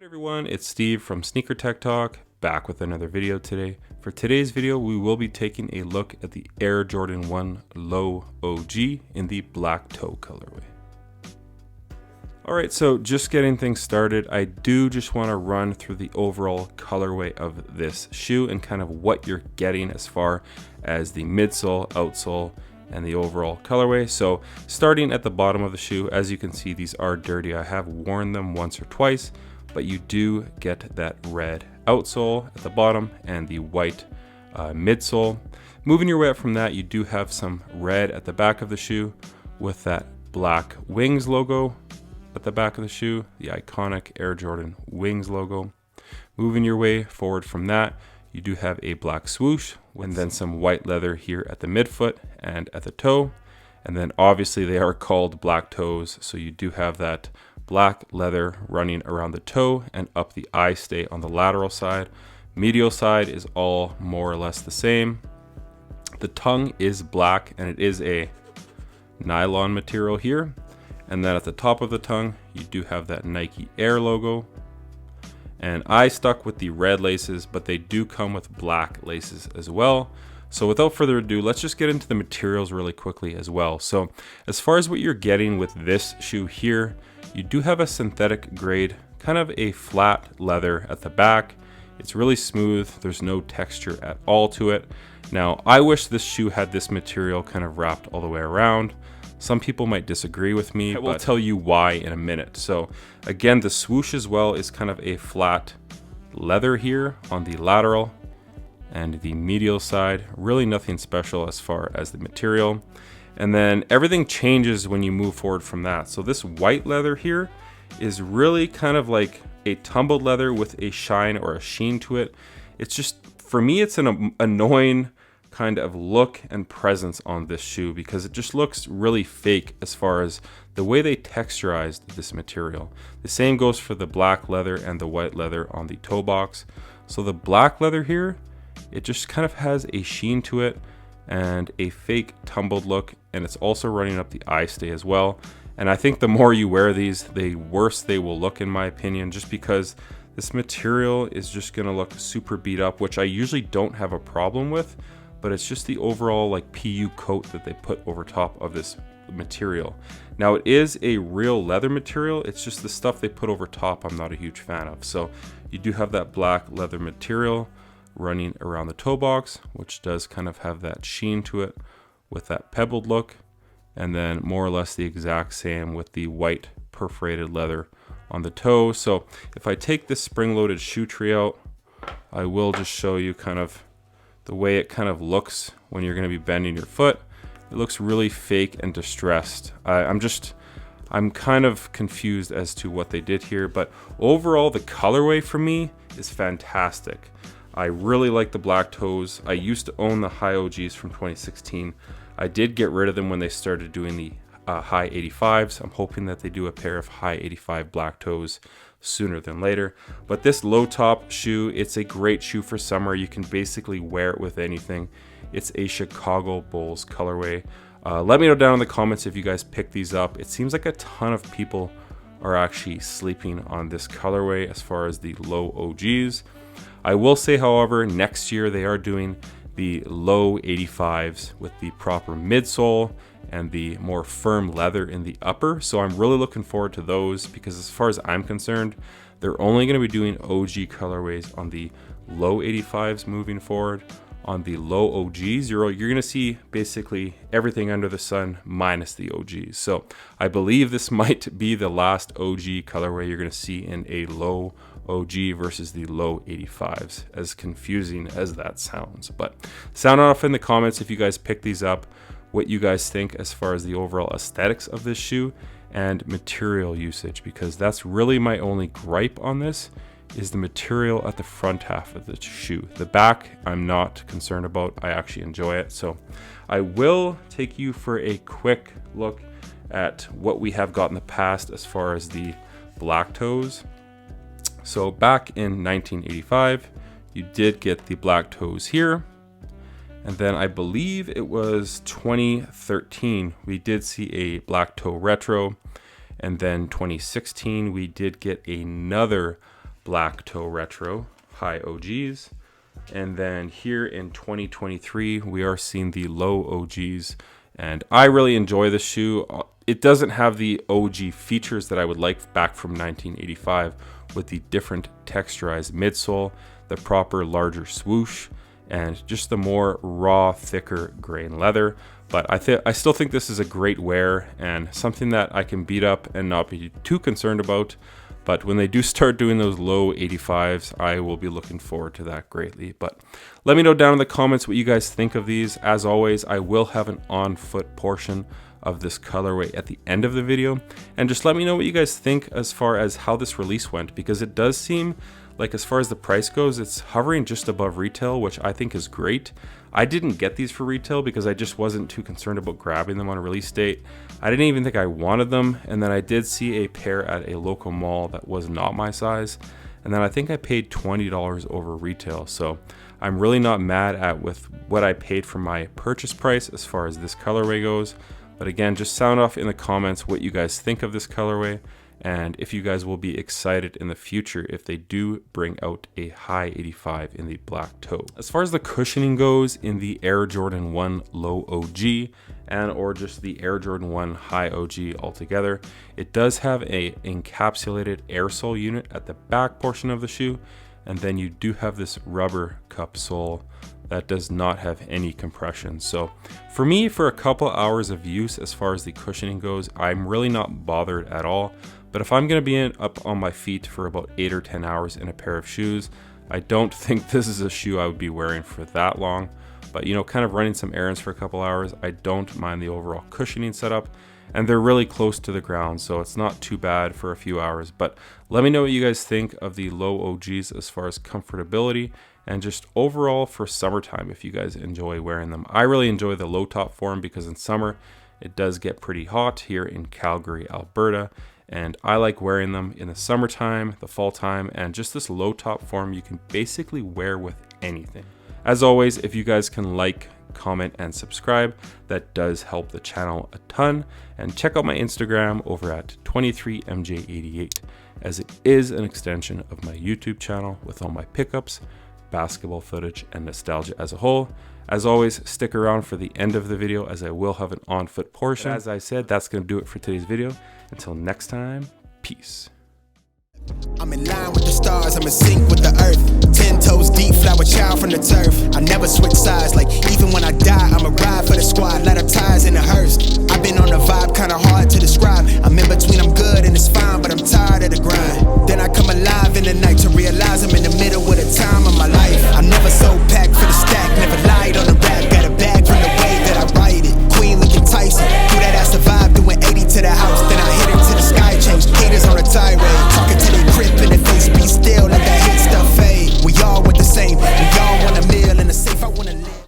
Good everyone, it's Steve from Sneaker Tech Talk, back with another video today. For today's video, we will be taking a look at the Air Jordan 1 Low OG in the black toe colorway. Alright, so just getting things started, I do just want to run through the overall colorway of this shoe and kind of what you're getting as far as the midsole, outsole, and the overall colorway. So starting at the bottom of the shoe, as you can see, these are dirty. I have worn them once or twice, but you do get that red outsole at the bottom and the white midsole. Moving your way up from that, you do have some red at the back of the shoe with that black Wings logo at the back of the shoe, the iconic Air Jordan Wings logo. Moving your way forward from that, you do have a black swoosh and then some white leather here at the midfoot and at the toe. And then obviously they are called black toes, so you do have that black leather running around the toe and up the eye stay on the lateral side. Medial side is all more or less the same. The tongue is black and it is a nylon material here. And then at the top of the tongue, you do have that Nike Air logo. And I stuck with the red laces, but they do come with black laces as well. So without further ado, let's just get into the materials really quickly as well. So as far as what you're getting with this shoe here, you do have a synthetic grade, kind of a flat leather at the back. It's really smooth. There's no texture at all to it. Now, I wish this shoe had this material kind of wrapped all the way around. Some people might disagree with me, but I'll tell you why in a minute. So again, the swoosh as well is kind of a flat leather here on the lateral and the medial side. Really nothing special as far as the material. And then everything changes when you move forward from that. So this white leather here is really kind of like a tumbled leather with a shine or a sheen to it. It's just, for me, it's an annoying kind of look and presence on this shoe because it just looks really fake as far as the way they texturized this material. The same goes for the black leather and the white leather on the toe box. So the black leather here, it just kind of has a sheen to it and a fake tumbled look, and it's also running up the eye stay as well. And I think the more you wear these, the worse they will look in my opinion, just because this material is just gonna look super beat up, which I usually don't have a problem with, but it's just the overall like PU coat that they put over top of this material. Now it is a real leather material, it's just the stuff they put over top I'm not a huge fan of. So you do have that black leather material running around the toe box, which does kind of have that sheen to it with that pebbled look, and then more or less the exact same with the white perforated leather on the toe. So if I take this spring-loaded shoe tree out, I will just show you kind of the way it kind of looks when you're going to be bending your foot. It looks really fake and distressed. I'm kind of confused as to what they did here, but overall the colorway for me is fantastic. I really like the black toes. I used to own the high OGs from 2016. I did get rid of them when they started doing the high 85s. I'm hoping that they do a pair of high 85 black toes sooner than later. But this low top shoe, it's a great shoe for summer. You can basically wear it with anything. It's a Chicago Bulls colorway. Let me know down in the comments if you guys pick these up. It seems like a ton of people are actually sleeping on this colorway as far as the low OGs. I will say, however, next year they are doing the low 85s with the proper midsole and the more firm leather in the upper. So I'm really looking forward to those because as far as I'm concerned, they're only going to be doing OG colorways on the low 85s moving forward. On the low OGs, you're going to see basically everything under the sun minus the OGs. So I believe this might be the last OG colorway you're going to see in a low OG versus the low 85s, as confusing as that sounds. But sound off in the comments if you guys pick these up, what you guys think as far as the overall aesthetics of this shoe and material usage, because that's really my only gripe on this is the material at the front half of the shoe. The back, I'm not concerned about. I actually enjoy it. So I will take you for a quick look at what we have got in the past as far as the black toes. So back in 1985, you did get the black toes here. And then I believe it was 2013, we did see a black toe retro. And then 2016, we did get another black toe retro high OGs. And then here in 2023, we are seeing the low OGs. And I really enjoy this shoe. It doesn't have the OG features that I would like back from 1985 with the different texturized midsole, the proper larger swoosh, and just the more raw, thicker grain leather. But I still think this is a great wear and something that I can beat up and not be too concerned about. But when they do start doing those low 85s, I will be looking forward to that greatly. But let me know down in the comments what you guys think of these. As always, I will have an on-foot portion of this colorway at the end of the video. And just let me know what you guys think as far as how this release went, because it does seem like as far as the price goes, it's hovering just above retail, which I think is great. I didn't get these for retail because I just wasn't too concerned about grabbing them on a release date. I didn't even think I wanted them. And then I did see a pair at a local mall that was not my size. And then I think I paid $20 over retail. So I'm really not mad at with what I paid for my purchase price as far as this colorway goes. But again, just sound off in the comments what you guys think of this colorway, and if you guys will be excited in the future if they do bring out a high 85 in the black toe. As far as the cushioning goes in the Air Jordan 1 low OG and or just the Air Jordan 1 high OG altogether, it does have a encapsulated air sole unit at the back portion of the shoe, and then you do have this rubber cup sole that does not have any compression. So for me, for a couple hours of use as far as the cushioning goes, I'm really not bothered at all. But if I'm gonna be up on my feet for about 8 or 10 hours in a pair of shoes, I don't think this is a shoe I would be wearing for that long. But you know, kind of running some errands for a couple hours, I don't mind the overall cushioning setup. And they're really close to the ground, so it's not too bad for a few hours. But let me know what you guys think of the low OGs as far as comfortability and just overall for summertime if you guys enjoy wearing them. I really enjoy the low top form because in summer it does get pretty hot here in Calgary, Alberta, and I like wearing them in the summertime, the fall time, and just this low top form you can basically wear with anything. As always, if you guys can like, comment, and subscribe, that does help the channel a ton. And check out my Instagram over at 23mj88, as it is an extension of my YouTube channel with all my pickups, basketball footage, and nostalgia as a whole. As always, stick around for the end of the video as I will have an on-foot portion. As I said, that's going to do it for today's video. Until next time, peace. I'm in line with the stars, I'm in sync with the earth. 10 toes deep, flower child from the turf. I never switch sides, like even when I die, I'ma ride for the squad, let up ties in the hearse. I've been on a vibe, kinda hard to describe. I'm in between, I'm good and it's fine, but I'm tired of the grind. Then I come alive in the night to realize I'm in the